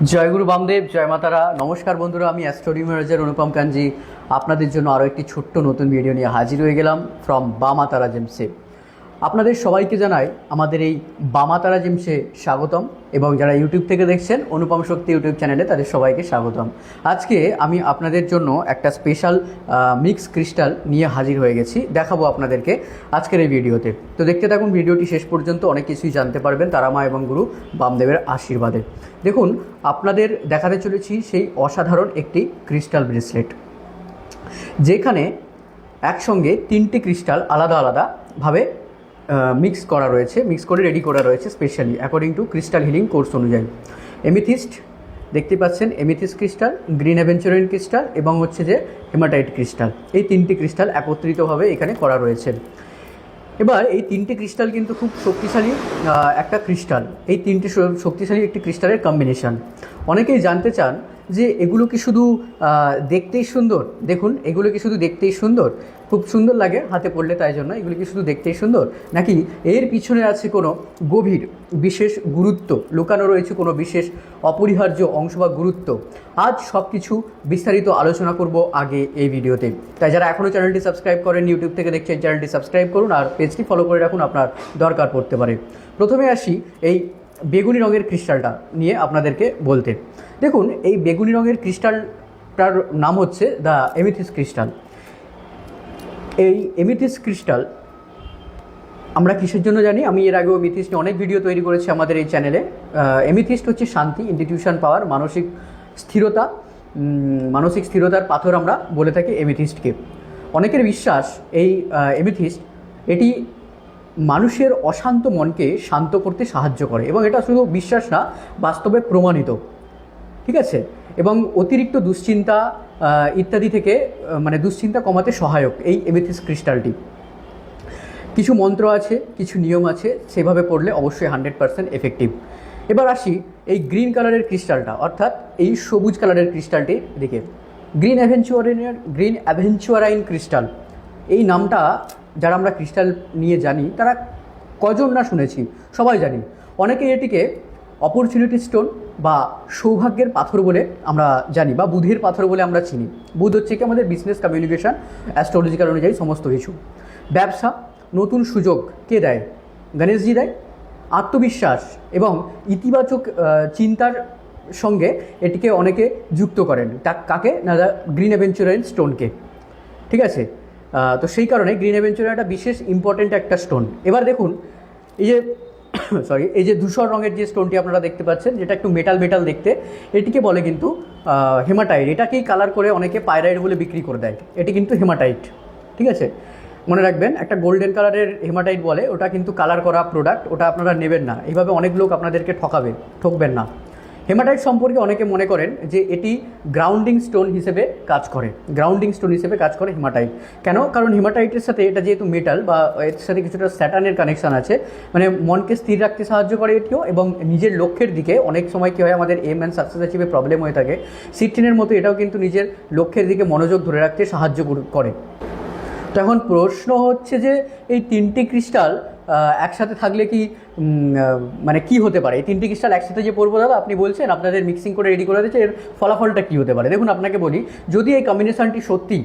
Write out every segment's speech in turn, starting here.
জয়গুরু বামদেব, জয় মাতারা। নমস্কার বন্ধুরা, আমি অ্যাস্ট্রোনিউমারোলজার অনুপম কাঞ্জি আপনাদের জন্য আরও একটি ছোট্ট নতুন ভিডিও নিয়ে হাজির হয়ে গেলাম ফ্রম বামাতারা জেমসে। আপনাদের সবাইকে জানাই আমাদের এই বামাতারা জেমসে স্বাগতম, এবং যারা ইউটিউব থেকে দেখছেন অনুপম শক্তি ইউটিউব চ্যানেলে তাদের সবাইকে স্বাগতম। আজকে আমি আপনাদের জন্য একটা স্পেশাল মিক্স ক্রিস্টাল নিয়ে হাজির হয়ে গেছি, দেখাবো আপনাদেরকে আজকের এই ভিডিওতে। তো দেখতে থাকুন ভিডিওটি শেষ পর্যন্ত, অনেক কিছুই জানতে পারবেন তারামা এবং গুরু বামদেবের আশীর্বাদে। দেখুন, আপনাদের দেখাতে চলেছি সেই অসাধারণ একটি ক্রিস্টাল ব্রেসলেট, যেখানে একসঙ্গে তিনটি ক্রিস্টাল আলাদা আলাদাভাবে মিক্স করে রেডি করা রয়েছে specially according to crystal healing course অনুযায়ী। এমিথিস্ট দেখতে পাচ্ছেন, amethyst crystal, green aventurine crystal এবং হচ্ছে যে হেমাটাইট ক্রিস্টাল, এই তিনটি ক্রিস্টাল একত্রিতভাবে এখানে করা রয়েছে। এবার এই তিনটে ক্রিস্টাল কিন্তু খুব শক্তিশালী একটা ক্রিস্টাল, এই তিনটে শক্তিশালী একটি ক্রিস্টালের কম্বিনেশান। অনেকেই জানতে চান যে এগুলো কি শুধু দেখতেই সুন্দর, দেখুন এগুলো কি শুধু দেখতেই সুন্দর, খুব সুন্দর লাগে হাতে পড়লে, তাই জন্য এগুলো কি শুধু দেখতেই সুন্দর, নাকি এর পিছনে আছে কোনো গভীর বিশেষ গুরুত্ব লুকানো রয়েছে, কোনো বিশেষ অপরিহার্য অংশ বা গুরুত্ব? আজ সব কিছু বিস্তারিত আলোচনা করব আগে এই ভিডিওতে। তাই যারা এখনও চ্যানেলটি সাবস্ক্রাইব করেন, ইউটিউব থেকে দেখছেন, চ্যানেলটি সাবস্ক্রাইব করুন আর পেজটি ফলো করে রাখুন, আপনার দরকার পড়তে পারে। প্রথমে আসি এই বেগুনি রঙের ক্রিস্টালটা নিয়ে আপনাদেরকে বলতে। দেখুন, এই বেগুনি রঙের ক্রিস্টালটার নাম হচ্ছে দ্য এমিথিস্ট ক্রিস্টাল। এই এমিথিস্ট ক্রিস্টাল আমরা কিসের জন্য জানি? আমি এর আগেও এমিথিস্ট নিয়ে অনেক ভিডিও তৈরি করেছি আমাদের এই চ্যানেলে। এমিথিস্ট হচ্ছে শান্তি, ইনস্টিটিউশন পাওয়ার, মানসিক স্থিরতা, মানসিক স্থিরতার পাথর আমরা বলে থাকি এমিথিস্টকে। অনেকের বিশ্বাস এই এমিথিস্ট এটি মানুষের অশান্ত মনকে শান্ত করতে সাহায্য করে, এবং এটা শুধু বিশ্বাস না, বাস্তবে প্রমাণিত, ঠিক আছে? এবং অতিরিক্ত দুশ্চিন্তা ইত্যাদি থেকে মানে দুশ্চিন্তা কমাতে সহায়ক এই এমিথিস্ট ক্রিস্টালটি। কিছু মন্ত্র আছে, কিছু নিয়ম আছে, সেভাবে পড়লে অবশ্যই 100% এফেক্টিভ। এবার আসি এই গ্রিন কালারের ক্রিস্টালটা, অর্থাৎ এই সবুজ কালারের ক্রিস্টালটির দিকে। গ্রিন অ্যাভেঞ্চুরাইন ক্রিস্টাল, এই নামটা যারা আমরা ক্রিস্টাল নিয়ে জানি তারা কজন না শুনেছি, সবাই জানি। অনেকে এটিকে অপরচুনিটি স্টোন বা সৌভাগ্যের পাথর বলে আমরা জানি, বা বুধের পাথর বলে আমরা চিনি। বুধ হচ্ছে কি আমাদের বিজনেস, কমিউনিকেশন, অ্যাস্ট্রোলজিক্যাল অনুযায়ী সমস্ত কিছু। ব্যবসা, নতুন সুযোগ কে দেয়? গণেশজি দেয়। আত্মবিশ্বাস এবং ইতিবাচক চিন্তার সঙ্গে এটিকে অনেকে যুক্ত করেন, কাকে না? গ্রিন অ্যাভেঞ্চুরাইন স্টোনকে, ঠিক আছে? তো সেই কারণে গ্রিন অ্যাভেঞ্চুরাইন একটা বিশেষ ইম্পর্ট্যান্ট একটা স্টোন। এবার দেখুন, এই যে এই যে ধূসর রঙের যে স্টোনটি আপনারা দেখতে পাচ্ছেন, যেটা একটু মেটাল দেখতে, এটিকে বলে কিন্তু হেমাটাইট। এটাকেই কালার করে অনেকে পাইরাইট বলে বিক্রি করে দেয়, এটি কিন্তু হেমাটাইট, ঠিক আছে? মনে রাখবেন, একটা গোল্ডেন কালারের হেমাটাইট বলে, ওটা কিন্তু কালার করা প্রোডাক্ট, ওটা আপনারা নেবেন না। এইভাবে অনেক লোক আপনাদেরকে ঠকবেন না। হেমাটাইট সম্পর্কে অনেকে মনে করেন যে এটি গ্রাউন্ডিং স্টোন হিসেবে কাজ করে হেমাটাইট। কেন? কারণ হেমাটাইটের সাথে এটা যেহেতু মেটাল, বা এর সাথে কিছুটা স্যাটার্নের কানেকশান আছে, মানে মনকে স্থির রাখতে সাহায্য করে এটিও, এবং নিজের লক্ষ্যের দিকে অনেক সময় কী হয়, আমাদের এম অ্যান্ড সাকসেস অ্যাচিভে প্রবলেম হয়ে থাকে, সিট্রিনের মতো এটাও কিন্তু নিজের লক্ষ্যের দিকে মনোযোগ ধরে রাখতে সাহায্য করে। তো এখন প্রশ্ন হচ্ছে যে এই তিনটি ক্রিস্টাল একসাথে থাকলে কি মানে কি হতে পারে? এই তিনটি ক্রিস্টাল একসাথে যে পড়বো, দাদা আপনি বলছেন আপনাদের মিক্সিং করে রেডি করে দিচ্ছে, এর ফলাফলটা কী হতে পারে? দেখুন, আপনাকে বলি, যদি এই কম্বিনেশানটি সত্যি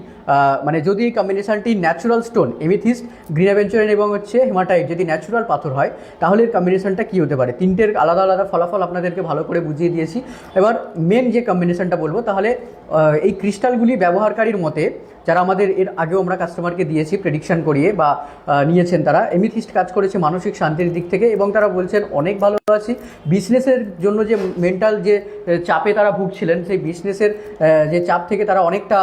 যদি এই কম্বিনেশানটি ন্যাচুরাল স্টোন, এমিথিস্ট, গ্রিন অ্যাভেঞ্চুরাইন এবং হচ্ছে হেমাটাইট যদি ন্যাচুরাল পাথর হয়, তাহলে এর কম্বিনেশানটা কী হতে পারে? তিনটের আলাদা আলাদা ফলাফল আপনাদেরকে ভালো করে বুঝিয়ে দিয়েছি। এবার মেন যে কম্বিনেশানটা বলবো, তাহলে এই ক্রিস্টালগুলি ব্যবহারকারীর মতে, যারা আমাদের এর আগেও আমরা কাস্টমারকে দিয়েছি প্রেডিকশান করিয়ে বা নিয়েছেন, তারা এমিথিস্ট কাজ করেছে মানসিক শান্তির দিক থেকে, এবং তারা বলছেন অনেক ভালো আছি। বিজনেসের জন্য যে মেন্টাল যে চাপে তারা ভুগছিলেন, সেই বিজনেসের যে চাপ থেকে তারা অনেকটা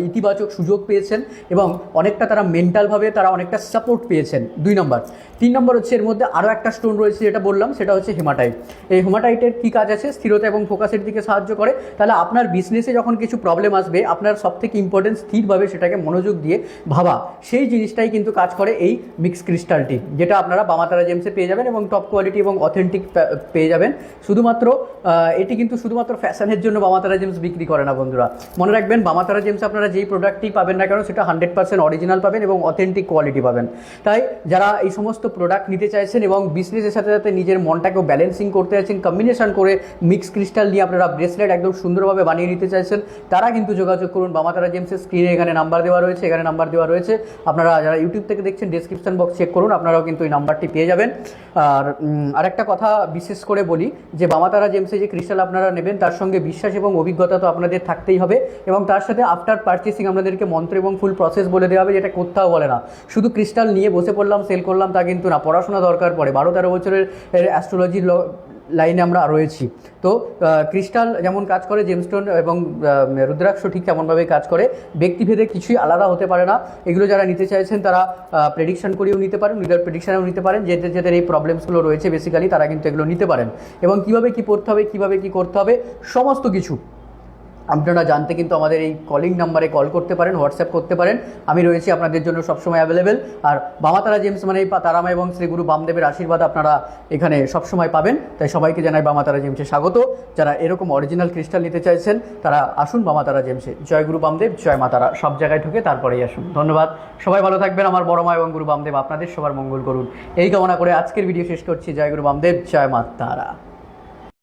ইতিবাচক সুযোগ পেয়েছেন, এবং অনেকটা তারা মেন্টালভাবে তারা অনেকটা সাপোর্ট পেয়েছেন। 2 নম্বর। 3 নম্বর হচ্ছে এর মধ্যে আরও একটা স্টোন রয়েছে, যেটা বললাম, সেটা হচ্ছে হেমাটাইট। এই হেমাটাইটের কী কাজ আছে? স্থিরতা এবং ফোকাসের দিকে সাহায্য করে। তাহলে আপনার বিজনেসে যখন কিছু প্রবলেম আসবে, আপনার সবথেকে ইম্পর্টেন্ট স্থিরভাবে সেটাকে মনোযোগ দিয়ে ভাবা, সেই জিনিসটাই কিন্তু কাজ করে এই মিক্স ক্রিস্টালটি, যেটা আপনারা বামাতারা জেমসে পেয়ে যাবেন এবং টপ কোয়ালিটি এবং অথেন্টিক পেয়ে যাবেন। শুধুমাত্র এটি কিন্তু শুধুমাত্র ফ্যাশনের জন্য বামাতারা জেমস বিক্রি করে না বন্ধুরা। মনে রাখবেন বামাতারা জেমস আপনারা যেই প্রোডাক্টটি পাবেন না কেন সেটা 100% অরিজিনাল পাবেন এবং অথেন্টিক কোয়ালিটি পাবেন। তাই যারা এই সমস্ত প্রোডাক্ট নিতে চাইছেন এবং বিজনেসের সাথে সাথে নিজের মনটাকেও ব্যালেন্সিং করতে চাইছেন, কম্বিনেশন করে মিক্স ক্রিস্টাল নিয়ে আপনারা ব্রেসলেট একদম সুন্দরভাবে বানিয়ে নিতে চাইছেন, তারা কিন্তু যোগাযোগ করুন বামাতারা জেমসের। স্ক্রিনে এখানে নাম্বার দেওয়া রয়েছে, এখানে নাম্বার দেওয়া রয়েছে। আপনারা যারা ইউটিউব থেকে দেখছেন ডেসক্রিপশন বক্স চেক করুন, আপনারাও কিন্তু এই নাম্বারটি পেয়ে যাবেন। আর আরেকটা কথা বিশেষ করে বলি যে বামাতারা জেমসে যে ক্রিস্টাল আপনারা নেবেন তার সঙ্গে বিশ্বাস এবং অভিজ্ঞতা তো আপনাদের থাকতেই হবে এবং তার সাথে আফটার পারচেসিং আপনাদেরকে মন্ত্র এবং ফুল প্রসেস বলে দেওয়া হবে, যেটা কোথাও বলে না। শুধু ক্রিস্টাল নিয়ে বসে পড়লাম সেল করলাম তা কিন্তু না, পড়াশোনা দরকার পড়ে। 12-13 বছরের অ্যাস্ট্রোলজির লাইনে আমরা রয়েছি। তো ক্রিস্টাল যেমন কাজ করে, জেমস্টোন এবং রুদ্রাক্ষ ঠিক তেমনভাবে কাজ করে। ব্যক্তিভেদে কিছুই আলাদা হতে পারে না। এগুলো যারা নিতে চাইছেন তারা প্রেডিকশন করেও নিতে পারেন, উইদাউট প্রেডিকশানেও নিতে পারেন। যাদের এই প্রবলেমসগুলো রয়েছে বেসিক্যালি তারা কিন্তু এগুলো নিতে পারেন। এবং কীভাবে কী পড়তে হবে, কীভাবে কী করতে হবে, সমস্ত কিছু আপনারা জানতে কিন্তু আমাদের এই কলিং নাম্বারে কল করতে পারেন, হোয়াটসঅ্যাপ করতে পারেন। আমি রয়েছি আপনাদের জন্য সবসময় অ্যাভেলেবেল। আর বামাতারা জেমস মানে তারামা এবং শ্রী গুরু বামদেবের আশীর্বাদ আপনারা এখানে সবসময় পাবেন। তাই সবাইকে জানাই বামাতারা জেমসে স্বাগত। যারা এরকম অরিজিনাল ক্রিস্টাল নিতে চাইছেন তারা আসুন বামাতারা জেমসে। জয় গুরু বামদেব, জয় মাতারা, সব জায়গায় ঢুকে তারপরেই আসুন। ধন্যবাদ, সবাই ভালো থাকবেন। আমার বড় মা এবং গুরু বামদেব আপনাদের সবার মঙ্গল করুন এই কামনা করে আজকের ভিডিও শেষ করছি। জয় গুরু বামদেব, জয় মাতারা।